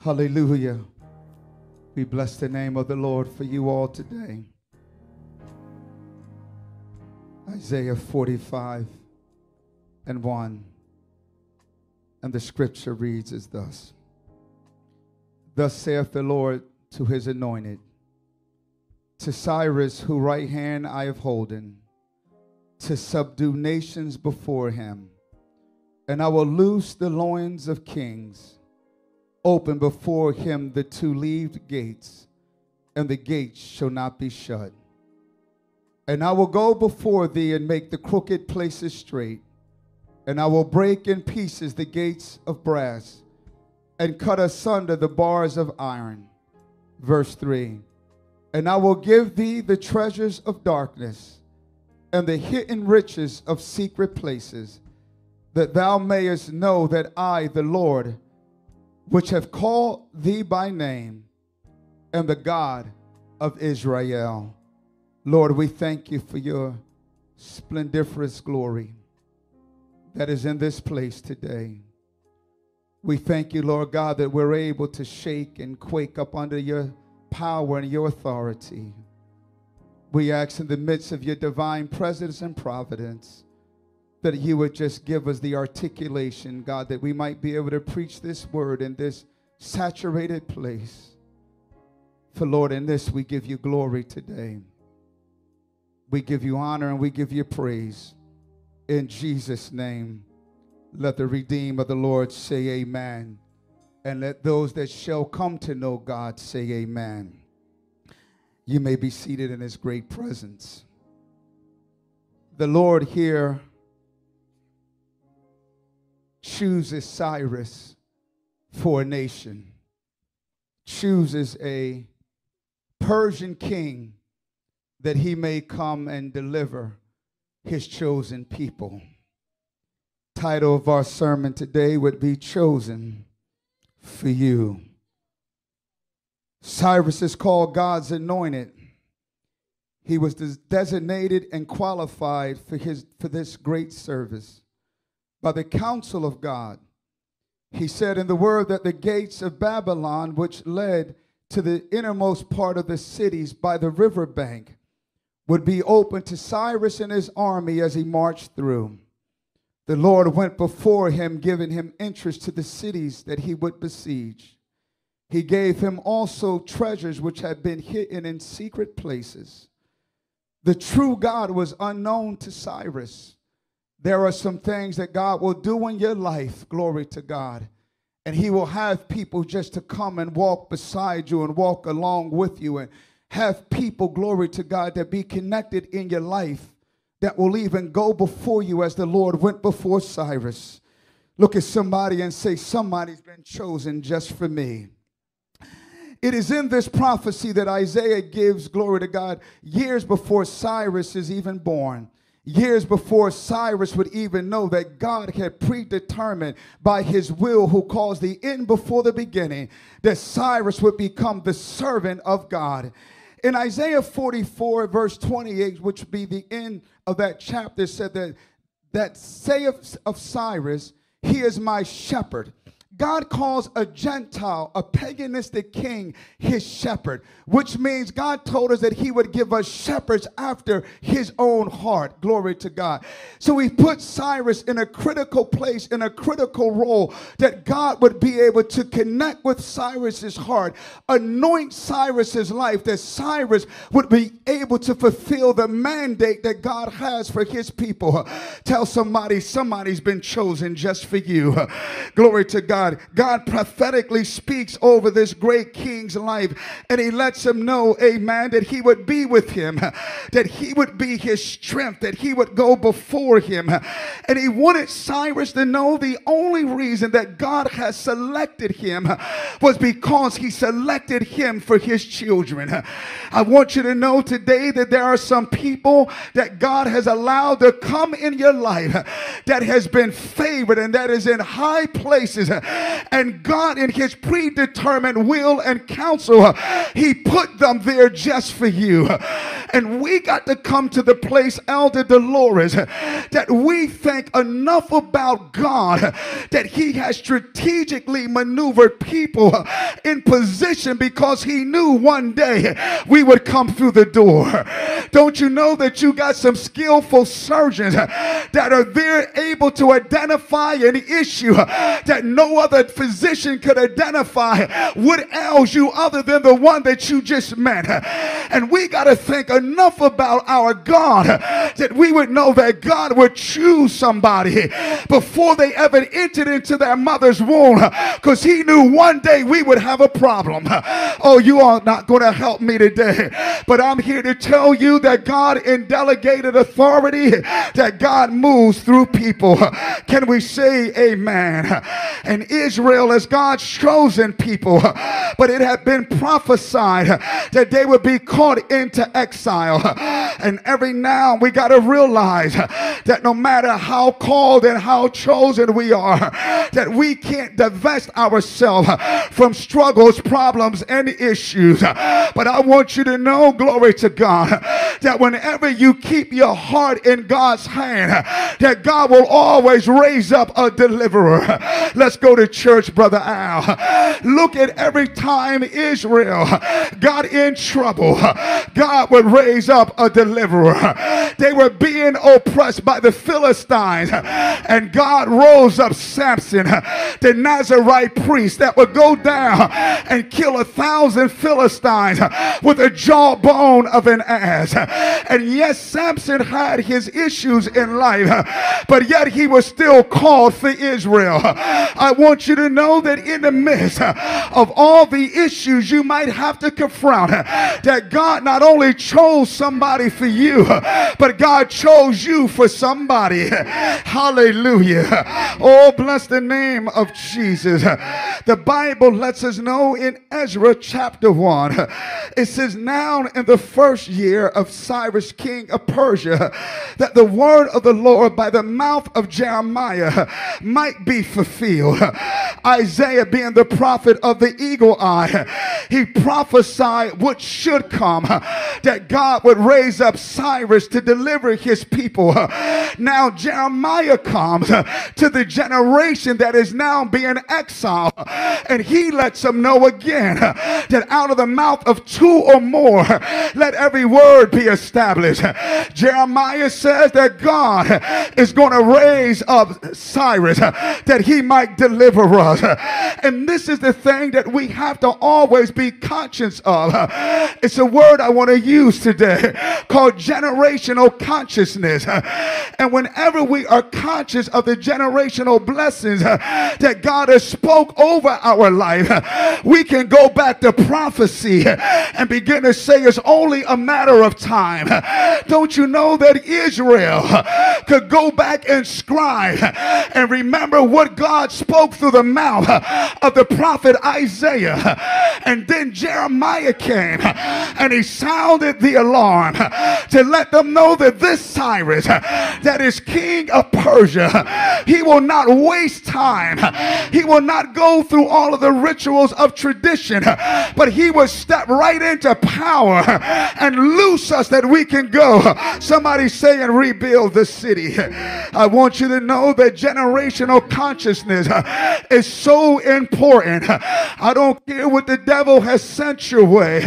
Hallelujah. We bless the name of the Lord for you all today. Isaiah 45 and 1. And the scripture reads as thus. Thus saith the Lord to his anointed, to Cyrus, whose right hand I have holden, to subdue nations before him. And I will loose the loins of kings, open before him the two-leaved gates, and the gates shall not be shut. And I will go before thee and make the crooked places straight, and I will break in pieces the gates of brass, and cut asunder the bars of iron. Verse 3. And I will give thee the treasures of darkness, and the hidden riches of secret places, that thou mayest know that I, the Lord, which have called thee by name, am the God of Israel. Lord, we thank you for your splendiferous glory that is in this place today. We thank you, Lord God, that we're able to shake and quake up under your power and your authority. We ask in the midst of your divine presence and providence that you would just give us the articulation, God, that we might be able to preach this word in this saturated place. For Lord, in this we give you glory today. We give you honor and we give you praise. In Jesus' name, let the redeemed of the Lord say amen. And let those that shall come to know God say amen. You may be seated in his great presence. The Lord here chooses Cyrus for a nation, chooses a Persian king that he may come and deliver his chosen people. Title of our sermon today would be Chosen for You. Cyrus is called God's anointed. He was designated and qualified for this great service by the counsel of God. He said in the word that the gates of Babylon, which led to the innermost part of the cities by the riverbank, would be open to Cyrus and his army as he marched through. The Lord went before him, giving him entrance to the cities that he would besiege. He gave him also treasures which had been hidden in secret places. The true God was unknown to Cyrus. There are some things that God will do in your life, glory to God. And he will have people just to come and walk beside you and walk along with you, and have people, glory to God, that be connected in your life that will even go before you as the Lord went before Cyrus. Look at somebody and say, somebody's been chosen just for me. It is in this prophecy that Isaiah gives, glory to God, years before Cyrus is even born. Years before Cyrus would even know that God had predetermined by his will, who caused the end before the beginning, that Cyrus would become the servant of God. In Isaiah 44, verse 28, which would be the end of that chapter, said that saith of Cyrus, he is my shepherd. God calls a Gentile, a paganistic king, his shepherd, which means God told us that he would give us shepherds after his own heart. Glory to God. So he put Cyrus in a critical place, in a critical role, that God would be able to connect with Cyrus's heart, anoint Cyrus's life, that Cyrus would be able to fulfill the mandate that God has for his people. Tell somebody, somebody's been chosen just for you. Glory to God. God prophetically speaks over this great king's life, and he lets him know, amen, that he would be with him, that he would be his strength, that he would go before him. And he wanted Cyrus to know the only reason that God has selected him was because he selected him for his children. I want you to know today that there are some people that God has allowed to come in your life that has been favored and that is in high places. And God, in his predetermined will and counsel, he put them there just for you. And we got to come to the place, Elder Dolores, that we think enough about God that he has strategically maneuvered people in position because he knew one day we would come through the door. Don't you know that you got some skillful surgeons that are there able to identify an issue that no other physician could identify what ails you other than the one that you just met? And we got to think enough about our God that we would know that God would choose somebody before they ever entered into their mother's womb, because he knew one day we would have a problem. Oh, you are not going to help me today, but I'm here to tell you that God, in delegated authority, that God moves through people. Can we say amen? And Israel is God's chosen people, but it had been prophesied that they would be caught into exile. And every now we got to realize that no matter how called and how chosen we are, that we can't divest ourselves from struggles, problems, and issues. But I want you to know, glory to God, that whenever you keep your heart in God's hand, that God will always raise up a deliverer. Let's go to church, Brother Al. Look at every time Israel got in trouble, God would raise up a deliverer. They were being oppressed by the Philistines, and God rose up Samson, the Nazarite priest, that would go down and kill 1,000 Philistines with a jawbone of an ass. And yes, Samson had his issues in life, but yet he was still called for Israel. I want you to know that in the midst of all the issues you might have to confront, that God not only chose somebody for you, but God chose you for somebody. Hallelujah. Oh, bless the name of Jesus. The Bible lets us know in Ezra chapter 1, it says, now in the first year of Cyrus king of Persia, that the word of the Lord by the mouth of Jeremiah might be fulfilled. Isaiah, being the prophet of the eagle eye, he prophesied what should come, that God would raise up Cyrus to deliver his people. Now Jeremiah comes to the generation that is now being exiled, and he lets them know again that out of the mouth of two or more let every word be established. Jeremiah says that God is going to raise up Cyrus that he might deliver us. And this is the thing that we have to always be conscious of. It's a word I want to use today called generational consciousness. And whenever we are conscious of the generational blessings that God has spoke over our life, we can go back to prophecy and begin to say it's only a matter of time. Don't you know that Israel could go back and scribe and remember what God spoke through the mouth of the prophet Isaiah? And then Jeremiah came and he sounded the alarm to let them know that this Cyrus that is king of Persia, he will not waste time. He will not go through all of the rituals of tradition, but he will step right into power and loose us that we can go. Somebody say, and rebuild the city. I want you to know that generational consciousness is so important. I don't care what the devil has sent your way.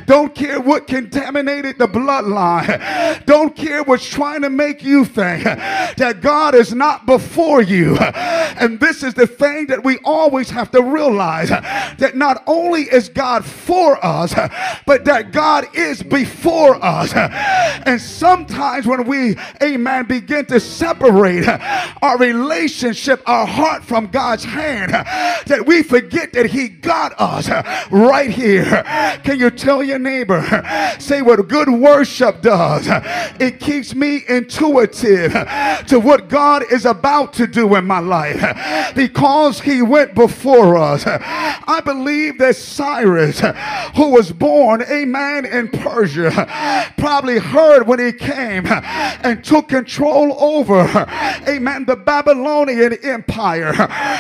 Don't care what contaminated the bloodline. Don't care what's trying to make you think that God is not before you. And this is the thing that we always have to realize, that not only is God for us, but that God is before us. And sometimes when we, amen, begin to separate our relationship, our heart from God's hand, that we forget that he got us right here. Can you tell your neighbor, say what good worship does? It keeps me intuitive to what God is about to do in my life, because he went before us. I believe that Cyrus, who was born, amen, in Persia, probably heard when he came and took control over, amen, the Babylonian Empire.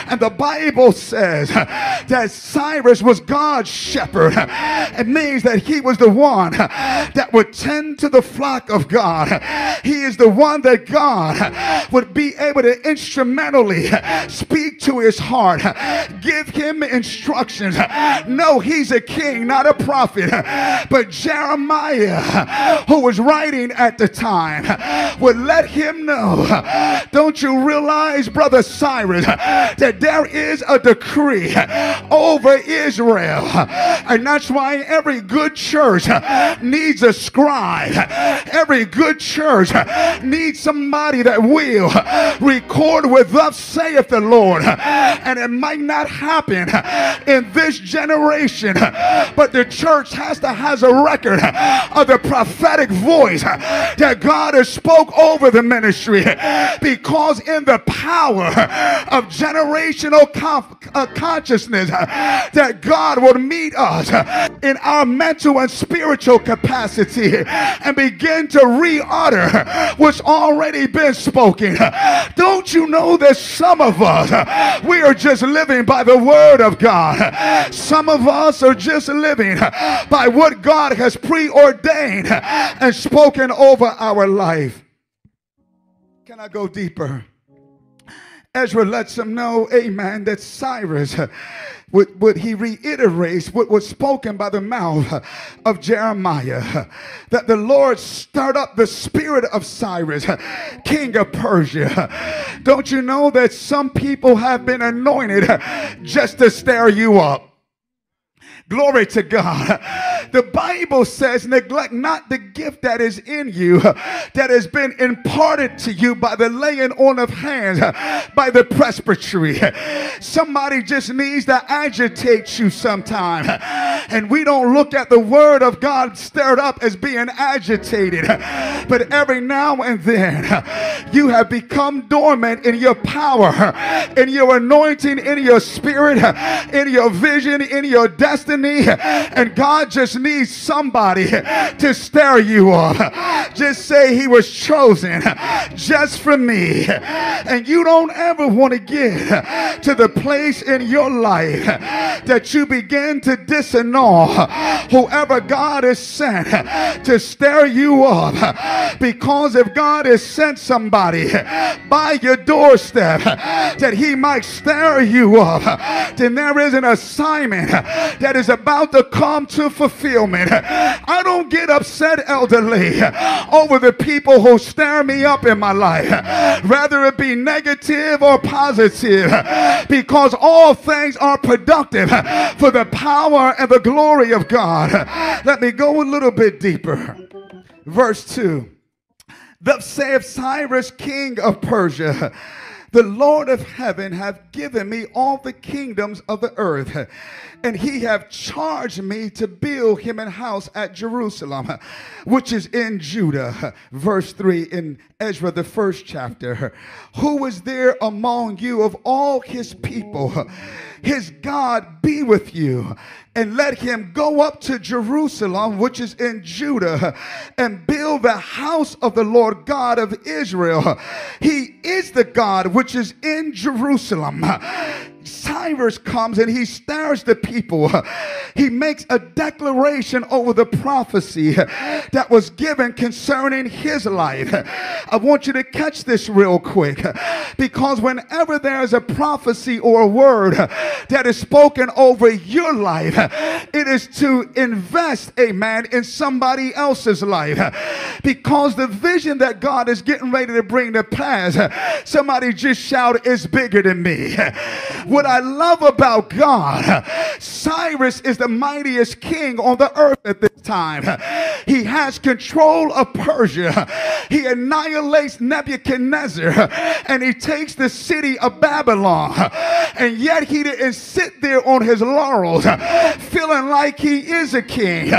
And the Bible says that Cyrus was God's shepherd. It means that he was the one that would tend to the flock of God. He is the one that God would be able to instrumentally speak to his heart, give him instructions. No, he's a king, not a prophet. But Jeremiah, who was writing at the time, would let him know, don't you realize, Brother Cyrus, that there is a decree over Israel? And that's why every good church needs a scribe. Every good church needs somebody that will record with thus saith the Lord. And it might not happen in this generation, but the church has a record of the prophetic voice that God has spoke over the ministry, because in the power of generational consciousness that God will meet us in our mental and spiritual capacity and begin to re-utter what's already been spoken. Don't you know that some of us, we are just living by the word of God. Some of us are just living by what God has preordained and spoken over our life. Can I go deeper? Ezra lets them know, amen, that Cyrus, would he reiterates what was spoken by the mouth of Jeremiah, that the Lord stirred up the spirit of Cyrus, king of Persia. Don't you know that some people have been anointed just to stir you up? Glory to God. The Bible says, neglect not the gift that is in you, that has been imparted to you by the laying on of hands, by the presbytery. Somebody just needs to agitate you sometime. And we don't look at the word of God stirred up as being agitated. But every now and then, you have become dormant in your power, in your anointing, in your spirit, in your vision, in your destiny. And God just needs somebody to stir you up. Just say, he was chosen just for me. And you don't ever want to get to the place in your life that you begin to disannul whoever God has sent to stir you up. Because if God has sent somebody by your doorstep that he might stir you up, then there is an assignment that is about to come to fulfillment. I don't get upset, elderly, over the people who stir me up in my life, whether it be negative or positive, because all things are productive for the power and the glory of God. Let me go a little bit deeper. Verse 2. Thus saith Cyrus, king of Persia, the Lord of heaven hath given me all the kingdoms of the earth, and he hath charged me to build him an house at Jerusalem, which is in Judah. Verse 3 in Ezra, the first chapter. Who is there among you of all his people? His God be with you, and let him go up to Jerusalem, which is in Judah, and build the house of the Lord God of Israel. He is the God which is in Jerusalem. Cyrus comes and he stirs the people. He makes a declaration over the prophecy that was given concerning his life. I want you to catch this real quick, because whenever there is a prophecy or a word that is spoken over your life, it is to invest, amen, in somebody else's life, because the vision that God is getting ready to bring to pass, somebody just shout, is bigger than me. What I love about God, Cyrus is the mightiest king on the earth at this time. He has control of Persia. He annihilates Nebuchadnezzar, and he takes the city of Babylon. And yet he didn't sit there on his laurels feeling like he is a king,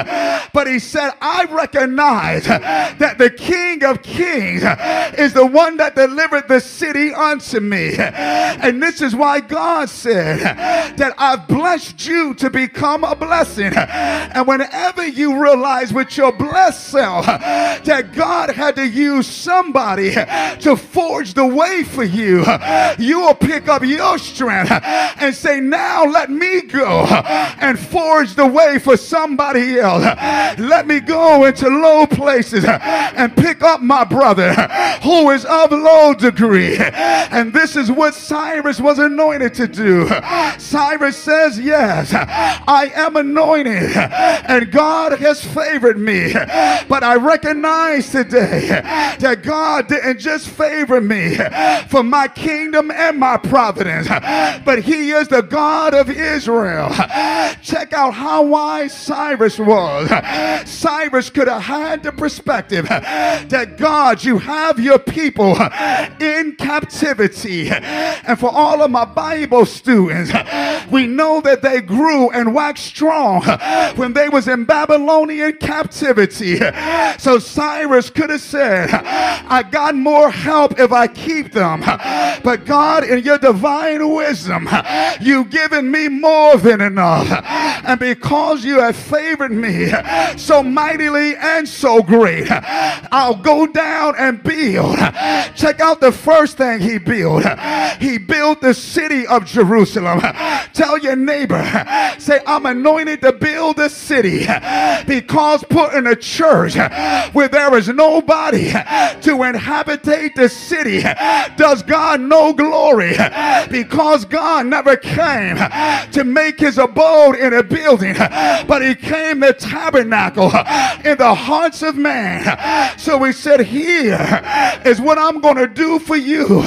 but he said, I recognize that the King of Kings is the one that delivered the city unto me. And this is why God God said that I've blessed you to become a blessing. And whenever you realize with your blessed self that God had to use somebody to forge the way for you, you will pick up your strength and say, now let me go and forge the way for somebody else. Let me go into low places and pick up my brother who is of low degree. And this is what Cyrus was anointed to do. Cyrus says, yes, I am anointed and God has favored me. But I recognize today that God didn't just favor me for my kingdom and my providence, but he is the God of Israel. Check out how wise Cyrus was. Cyrus could have had the perspective that God, you have your people in captivity. And for all of my Bible students, we know that they grew and waxed strong when they was in Babylonian captivity. So Cyrus could have said, I got more help if I keep them. But God, in your divine wisdom, you've given me more than enough. And because you have favored me so mightily and so great, I'll go down and build. Check out the first thing he built. He built the city of Jerusalem. Tell your neighbor, say, I'm anointed to build a city, because putting a church where there is nobody to inhabit the city does God no glory, because God never came to make his abode in a building, but he came to tabernacle in the hearts of man. So he said, here is what I'm going to do for you,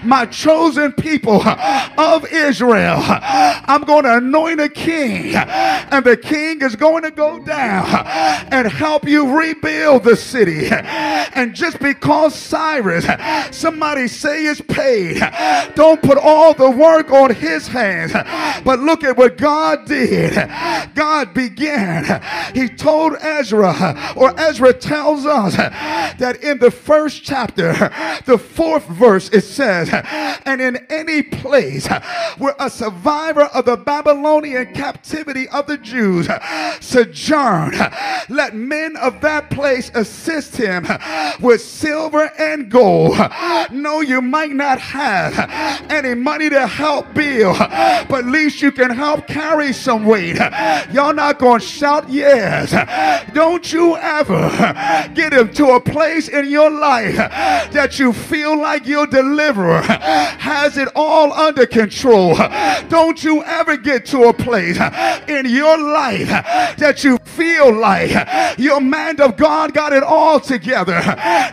my chosen people of Israel. I'm going to anoint a king, and the king is going to go down and help you rebuild the city. And just because Cyrus, somebody say, is paid, don't put all the work on his hands, but look at what God did. God began. He told Ezra, or Ezra tells us, that in the first chapter, the 4th verse, it says, and in any place where a survivor of the Babylonian captivity of the Jews sojourn, let men of that place assist him with silver and gold. No, you might not have any money to help build, but at least you can help carry some weight. Y'all not gonna shout yes. Don't you ever get into a place in your life that you feel like your deliverer has it all under control. Don't you ever get to a place in your life that you feel like your man of God got it all together.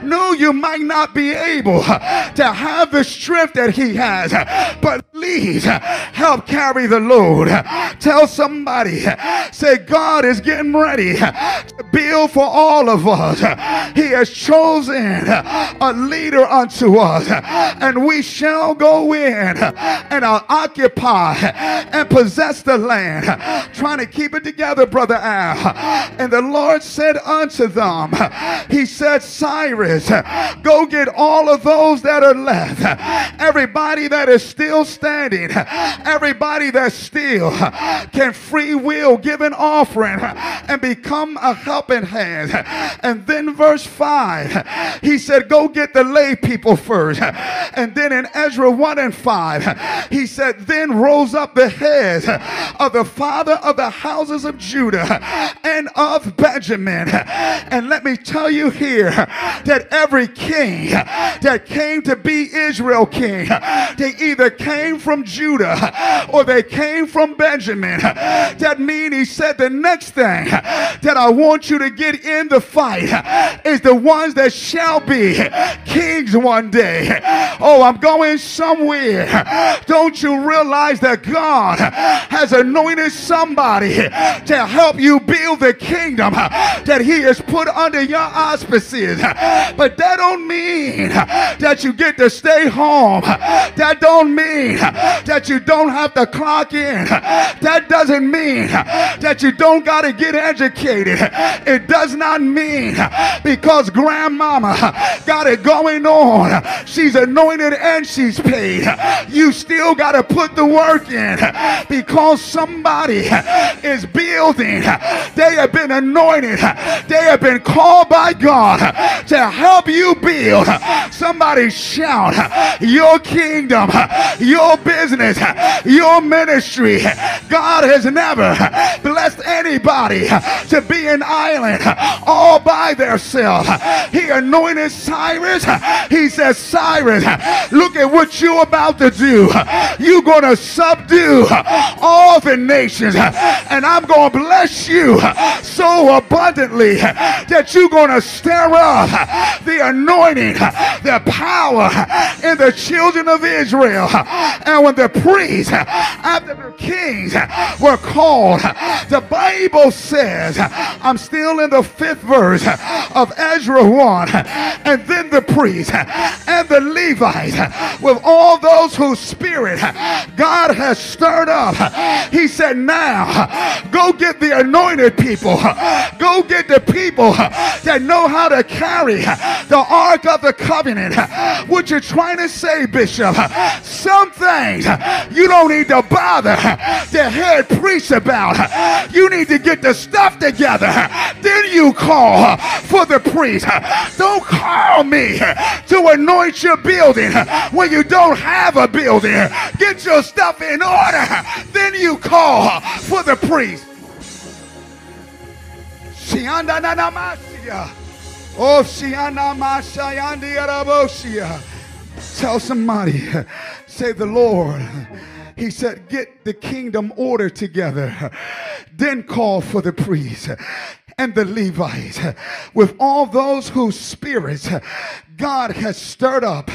No, you might not be able to have the strength that he has, but please help carry the load. Tell somebody, say, God is getting ready to build for all of us. He has chosen a leader unto us, and we shall go in and occupy and possess the land. Trying to keep it together, Brother Al. And the Lord said unto them, he said, Cyrus, go get all of those that are left, everybody that is still standing, everybody that still can free will give an offering and become a helping hand. And then verse 5, he said, go get the lay people first. And then in Ezra 1 and 5, he said, then rose up the heads of the father of the houses of Judah and of Benjamin. And let me tell you here that every king that came to be Israel king, they either came from Judah or they came from Benjamin. That means he said the next thing that I want you to get in the fight is the ones that shall be kings one day. Oh, I'm going somewhere. Don't you realize that God has anointed somebody to help you build the kingdom that he has put under your auspices? But that don't mean that you get to stay home. That don't mean that you don't have to clock in. That doesn't mean that you don't got to get educated. It does not mean because grandmama got it going on, she's anointed and she's paid. You still got to put the work in because somebody is building. They have been anointed. They have been called by God to help you build. Somebody shout, your kingdom, your business, your ministry. God has never blessed anybody to be an island all by themselves. He anointed Cyrus. He says, Cyrus, look at what you're about to do. You're going to subdue all the nations, and I'm going to bless you so abundantly that you're going to stir up the anointing, the power in the children of Israel. And when the priests, after the kings were called, the Bible says, I'm still in the 5th verse of Ezra 1, and then the priests and the Levites, with all those whose spirit God has stirred up, he said, now go get the anointed people, go get the people that know how to carry the Ark of the Covenant. What you're trying to say, Bishop, some things you don't need to bother the head priest about. You need to get the stuff together, then you call for the priest. Don't call me to anoint your building when you don't have a building. Get your stuff in order, then you call for the priest. Tell somebody, say the Lord, he said, get the kingdom order together, then call for the priest and the Levites, with all those whose spirits God has stirred up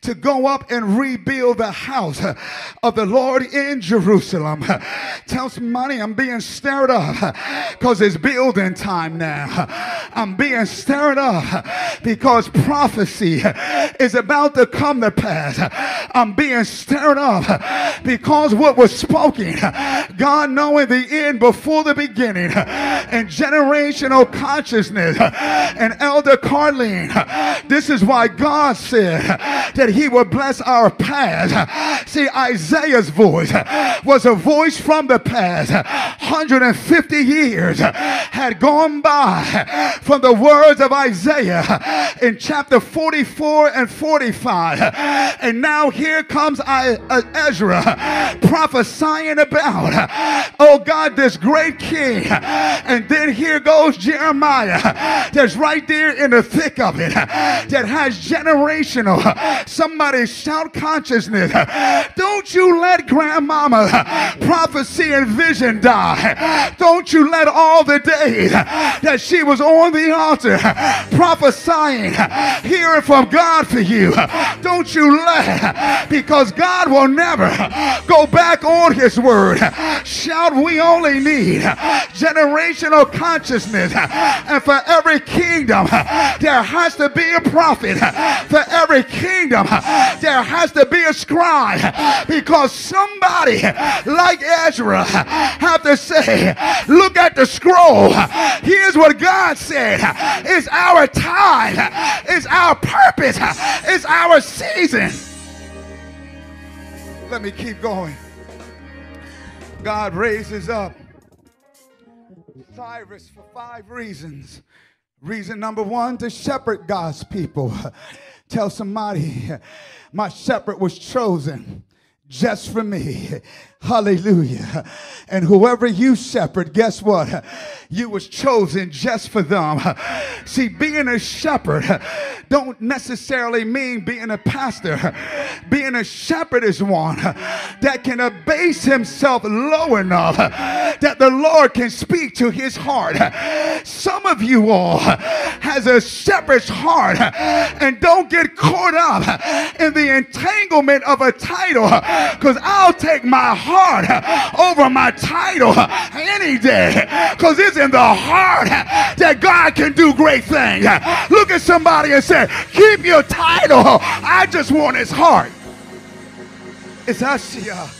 to go up and rebuild the house of the Lord in Jerusalem. Tell somebody, I'm being stirred up because it's building time now. I'm being stirred up because prophecy is about to come to pass. I'm being stirred up because what was spoken, God knowing the end before the beginning, and generational consciousness. And Elder Carlene, this is why God said that he would bless our past. See, Isaiah's voice was a voice from the past. 150 years had gone by from the words of Isaiah in chapter 44 and 45. And now here comes Ezra prophesying about, oh God, this great king. And then here goes Jeremiah that's right there in the thick of it, that has generational, somebody shout, consciousness. Don't you let grandmama prophecy and vision die. Don't you let all the days that she was on the altar prophesying, hearing from God for you, don't you let, because God will never go back on his word. Shout, we only need generational consciousness. And for every kingdom there has to be a prophet. For every kingdom there has to be a scribe, because somebody like Ezra have to say, look at the scroll. Here's what God said. It's our time. It's our purpose. It's our season. Let me keep going. God raises up Cyrus for 5 reasons. Reason number 1, to shepherd God's people. Tell somebody, my shepherd was chosen just for me. Hallelujah. And whoever you shepherd, guess what? You was chosen just for them. See, being a shepherd don't necessarily mean being a pastor. Being a shepherd is one that can abase himself low enough that the Lord can speak to his heart. Some of you all has a shepherd's heart, and don't get caught up in the entanglement of a title, because I'll take my heart over my title any day, because it's in the heart that God can do great things. Look at somebody and say, keep your title, I just want his heart. It's Ashia.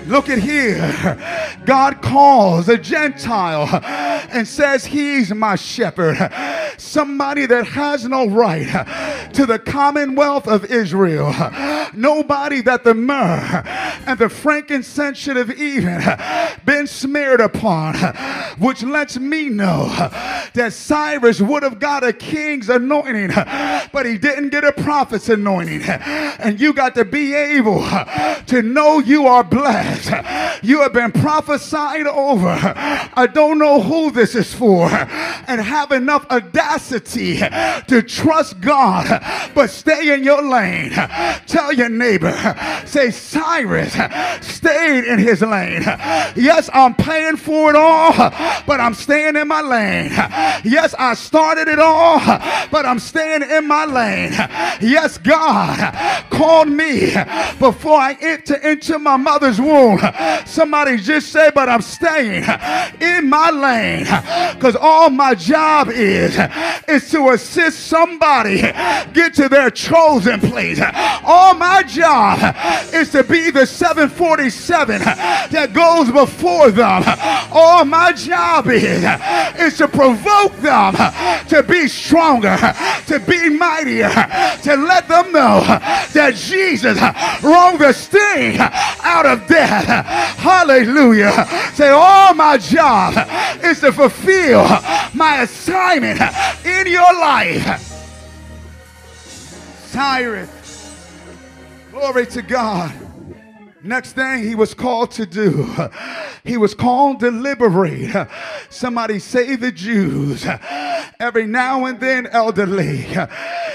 Look at here. God calls a Gentile and says he's my shepherd. Somebody that has no right to the commonwealth of Israel. Nobody that the myrrh and the frankincense should have even been smeared upon. Which lets me know that Cyrus would have got a king's anointing, but he didn't get a prophet's anointing. And you got to be able to know you are blessed. You have been prophesied over. I don't know who this is for. And have enough audacity to trust God, but stay in your lane. Tell your neighbor, say, Cyrus stayed in his lane. Yes, I'm paying for it all, but I'm staying in my lane. Yes, I started it all, but I'm staying in my lane. Yes, God called me before I enter into my mother's womb. Somebody just say, but I'm staying in my lane, because all my job is to assist somebody get to their chosen place. All my job is to be the 747 that goes before them. All my job is to provoke them to be stronger, to be mightier, to let them know that Jesus wrung the sting out of death. Hallelujah. Say, all my job is to fulfill my assignment in your life. Cyrus, glory to God. Next thing he was called to do, he was called to liberate. Somebody say the Jews. Every now and then, elderly,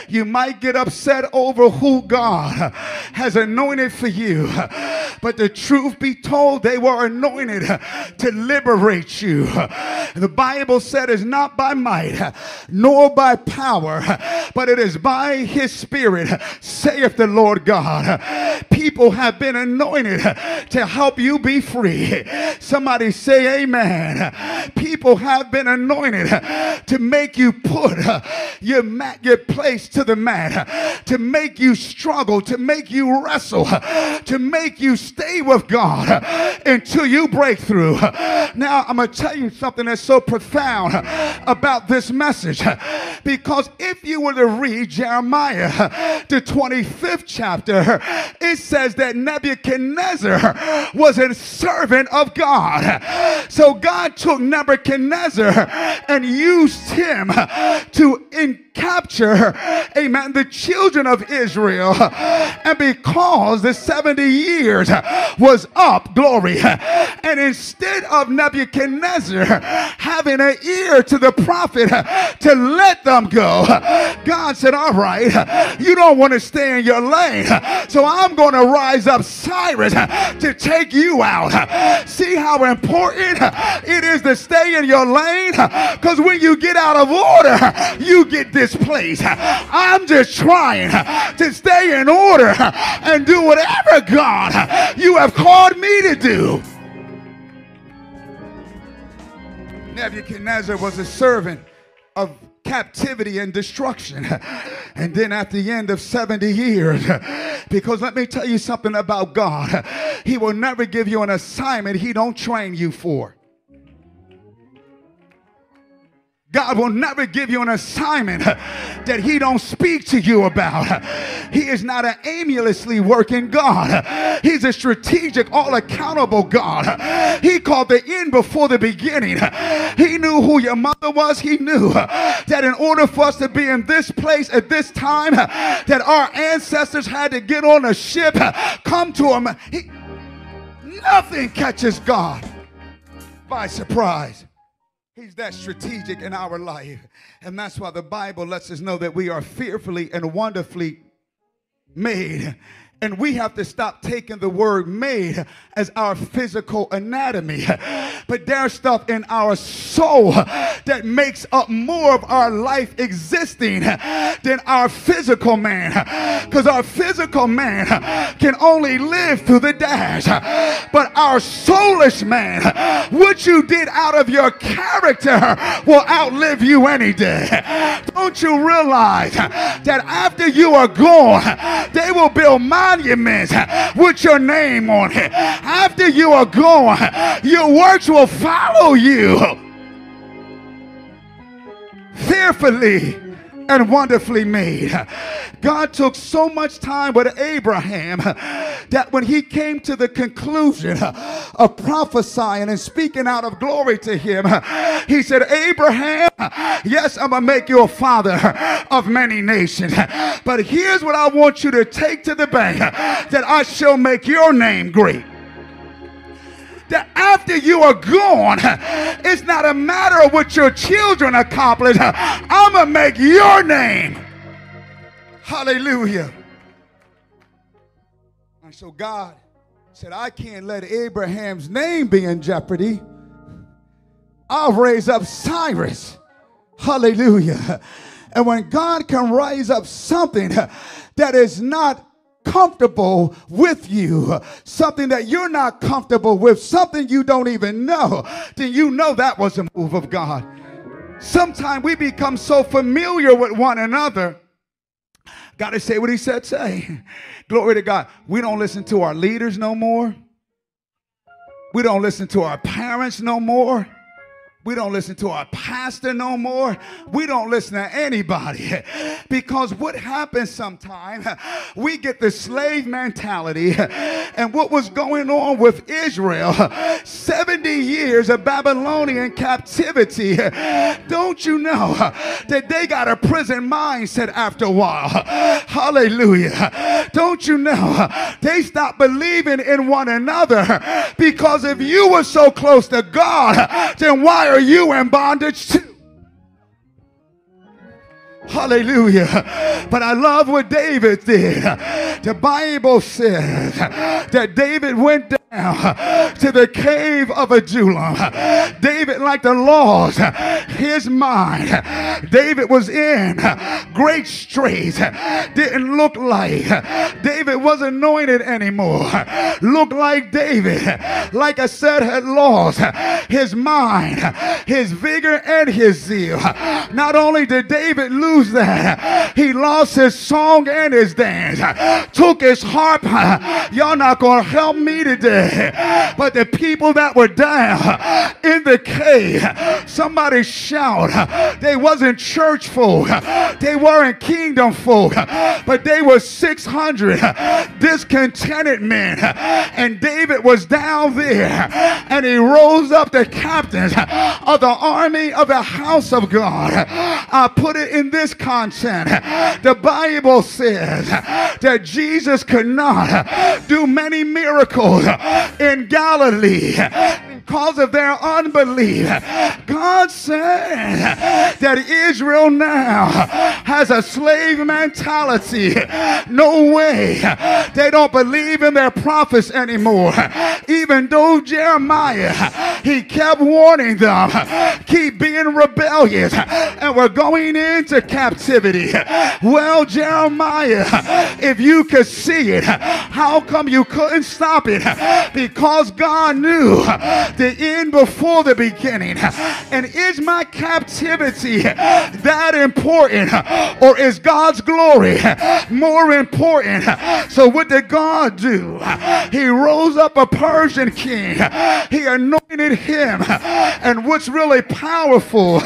you might get upset over who God has anointed for you. But the truth be told, they were anointed to liberate you. The Bible said it's not by might, nor by power, but it is by his Spirit, saith the Lord God. People have been anointed to help you be free. Somebody say amen. People have been anointed to make you put your place to the mat, to make you struggle, to make you wrestle, to make you stay with God until you break through. Now I'm going to tell you something that's so profound about this message, because if you were to read Jeremiah, the 25th chapter, it says that Nebuchadnezzar was a servant of God. So God took Nebuchadnezzar and used him to capture, amen, the children of Israel. And because the 70 years was up, glory, and instead of Nebuchadnezzar having an ear to the prophet to let them go, God said, all right, you don't want to stay in your lane, so I'm going to rise up Cyrus to take you out. See how important it is to stay in your lane? Because when you get out of order, you get displaced. I'm just trying to stay in order and do whatever, God, you have called me to do. Nebuchadnezzar was a servant of captivity and destruction. And then at the end of 70 years, because let me tell you something about God, he will never give you an assignment he don't train you for. God will never give you an assignment that he don't speak to you about. He is not an aimlessly working God. He's a strategic, all accountable God. He called the end before the beginning. He knew who your mother was. He knew that in order for us to be in this place at this time, that our ancestors had to get on a ship, come to him. Nothing catches God by surprise. He's that strategic in our life. And that's why the Bible lets us know that we are fearfully and wonderfully made. And we have to stop taking the word made as our physical anatomy. But there's stuff in our soul that makes up more of our life existing than our physical man. Because our physical man can only live through the dash. But our soulish man, what you did out of your character, will outlive you any day. Don't you realize that after you are gone, they will build my monuments with your name on it. After you are gone, your works will follow you. Fearfully and wonderfully made. God took so much time with Abraham that when he came to the conclusion of prophesying and speaking out of glory to him, he said, Abraham, yes, I'm going to make you a father of many nations. But here's what I want you to take to the bank, that I shall make your name great. That after you are gone, it's not a matter of what your children accomplish. I'm going to make your name. Hallelujah. And so God said, I can't let Abraham's name be in jeopardy. I'll raise up Cyrus. Hallelujah. And when God can raise up something that is not comfortable with you, something that you're not comfortable with, something you don't even know, then you know that was a move of God. Sometimes we become so familiar with one another. Got to say what he said, say. Glory to God. We don't listen to our leaders no more. We don't listen to our parents no more. We don't listen to our pastor no more. We don't listen to anybody. Because what happens sometimes, we get the slave mentality. And what was going on with Israel, 70 years of Babylonian captivity, don't you know that they got a prison mindset after a while? Hallelujah. Don't you know they stopped believing in one another? Because if you were so close to God, then why are you in bondage too? Hallelujah. But I love what David did. The Bible says that David went down to the cave of Adullam. David, like the laws, his mind, David was in great straits. Didn't look like David was anointed anymore. Looked like David, like I said, had lost his mind, his vigor, and his zeal. Not only did David lose that, he lost his song and his dance, took his harp. Y'all not gonna help me today, but the people that were down in the cave, somebody shout, they wasn't church folk, they weren't kingdom folk, but they were 600 discontented men. And David was down there, and he rose up the captains of the army of the house of God. I put it in this content. The Bible says that Jesus could not do many miracles in Galilee because of their unbelief. God said that Israel now has a slave mentality. No way. They don't believe in their prophets anymore. Even though Jeremiah, he kept warning them, keep being rebellious, and we're going into captivity. Well, Jeremiah, if you could see it, how come you couldn't stop it? Because God knew the end before the beginning. And is my captivity that important, or is God's glory more important? So what did God do? He rose up a Persian king. He anointed him. And what's really powerful,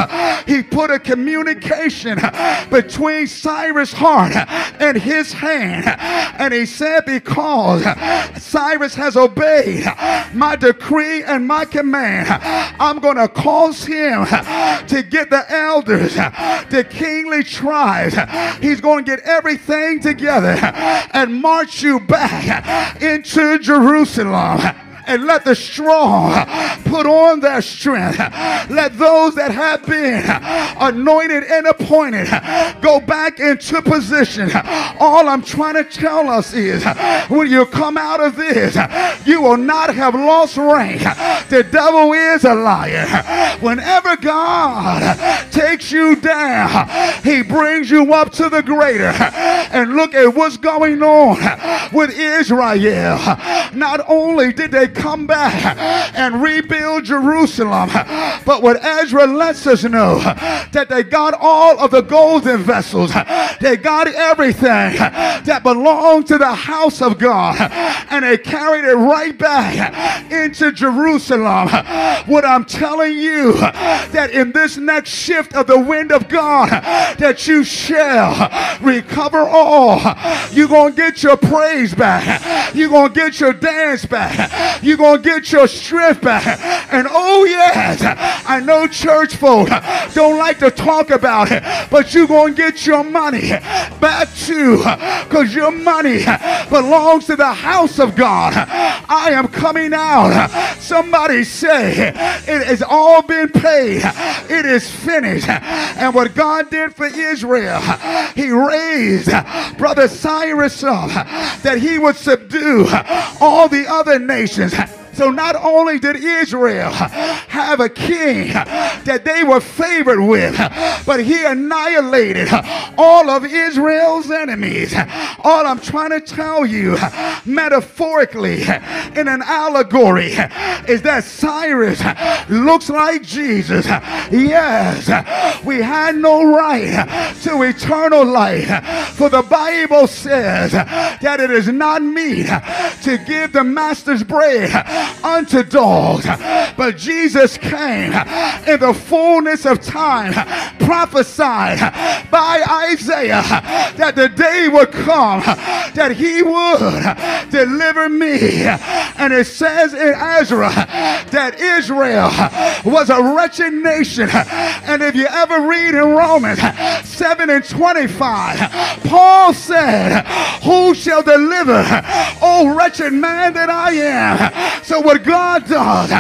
he put a communication between Cyrus' heart and his hand. And he said, because Cyrus has obeyed my decree and my command, I'm going to cause him to get the elders, the kingly tribes. He's going to get everything together and march you back into Jerusalem. And let the strong put on their strength. Let those that have been anointed and appointed go back into position. All I'm trying to tell us is, when you come out of this, you will not have lost rank. The devil is a liar. Whenever God takes you down, he brings you up to the greater. And look at what's going on with Israel. Not only did they come back and rebuild Jerusalem. But what Ezra lets us know, that they got all of the golden vessels. They got everything that belonged to the house of God, and they carried it right back into Jerusalem. What I'm telling you, that in this next shift of the wind of God, that you shall recover all. You're going to get your praise back. You're going to get your dance back. You're going to get your strength back. And oh yes, I know church folk don't like to talk about it, but you're going to get your money back too, because your money belongs to the house of God. I am coming out. Somebody say, it has all been paid. It is finished. And what God did for Israel, he raised Brother Cyrus up, that he would subdue all the other nations. So not only did Israel have a king that they were favored with, but he annihilated all of Israel's enemies. All I'm trying to tell you, metaphorically, in an allegory, is that Cyrus looks like Jesus. Yes, we had no right to eternal life, for the Bible says that it is not meet to give the master's bread unto dogs. But Jesus came in the fullness of time, prophesied by Isaiah that the day would come that he would deliver me. And it says in Ezra that Israel was a wretched nation. And if you ever read in Romans 7:25, Paul said, who shall deliver, O wretched man that I am? So what God does,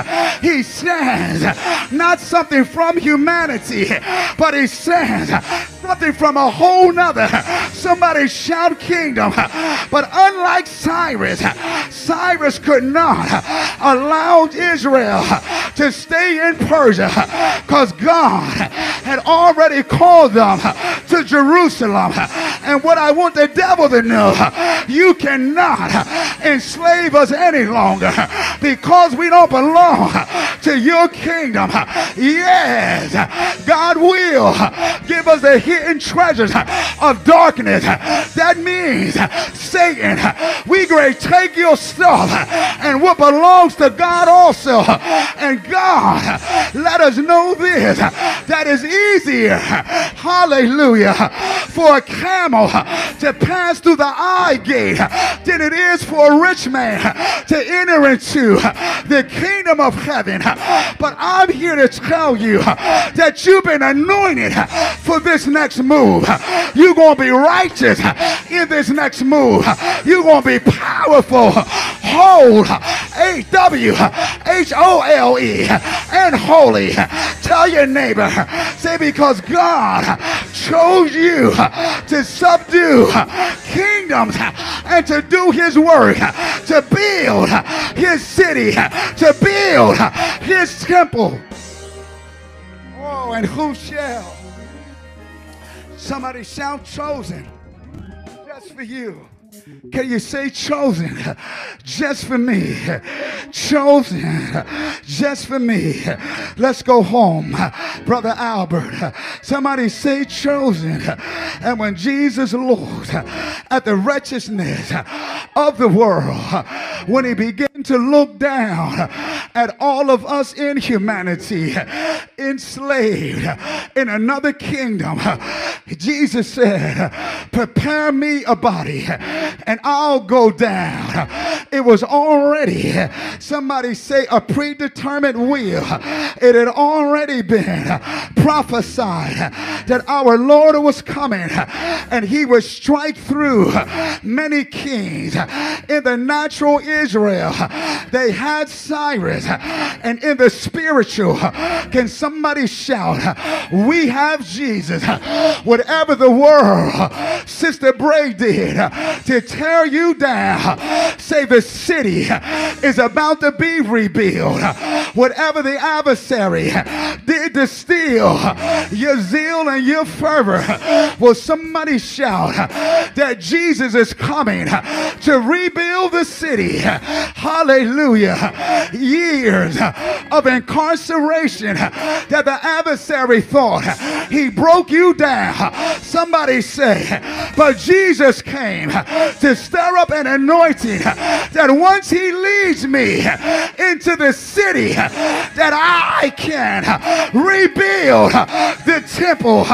he sends not something from humanity, but he sends something from a whole nother. Somebody shout kingdom. But unlike Cyrus, Cyrus could not allow Israel to stay in Persia, because God had already called them to Jerusalem. And what I want the devil to know, you cannot enslave us any longer, because we don't belong to your kingdom. Yes, God will give us the hidden treasures of darkness. That means, Satan, we great take your stuff and what belongs to God also. And God, let us know this, that is easier, hallelujah, for a camel to pass through the eye gate than it is for a rich man to enter into the kingdom of heaven. But I'm here to tell you that you've been anointed for this next move. You're going to be righteous in this next move. You're going to be powerful, whole, A-W-H-O-L-E, and holy. Tell your neighbor, say, because God chose you to subdue kingdoms and to do his work, to build his city, to build his temple. Oh, and who shall? Somebody shout chosen, just for you. Can you say chosen just for me? Chosen just for me. Let's go home, Brother Albert. Somebody say chosen. And when Jesus looked at the wretchedness of the world, when he began to look down at all of us in humanity, enslaved in another kingdom, Jesus said, prepare me a body and I'll go down. It was already, somebody say, a predetermined will. It had already been prophesied that our Lord was coming and he would strike through many kings. In the natural Israel, they had Cyrus, and in the spiritual, can somebody shout, we have Jesus. Whatever the world, Sister Bray did to tear you down, say the city is about to be rebuilt. Whatever the adversary did to steal your zeal and your fervor, will somebody shout that Jesus is coming to rebuild the city. Hallelujah. hallelujah, years of incarceration that the adversary thought he broke you down. Somebody say, but Jesus came to stir up an anointing that once he leads me into the city, that I can rebuild the temple.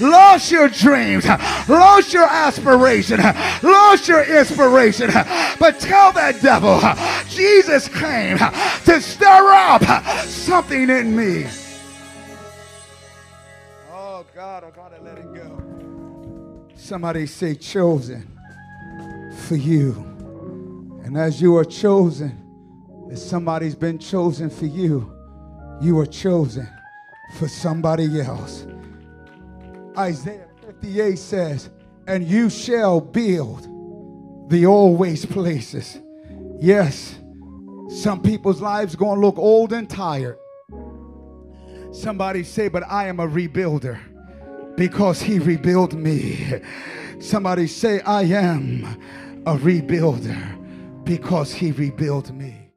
Lost your dreams, lost your aspiration, lost your inspiration, but tell that devil, Jesus came to stir up something in me. Oh God, I gotta let it go. Somebody say, chosen for you. And as you are chosen, as somebody's been chosen for you, you are chosen for somebody else. Isaiah 58 says, and you shall build the old waste places. Yes, some people's lives going to look old and tired. Somebody say, but I am a rebuilder because he rebuilt me. Somebody say, I am a rebuilder because he rebuilt me.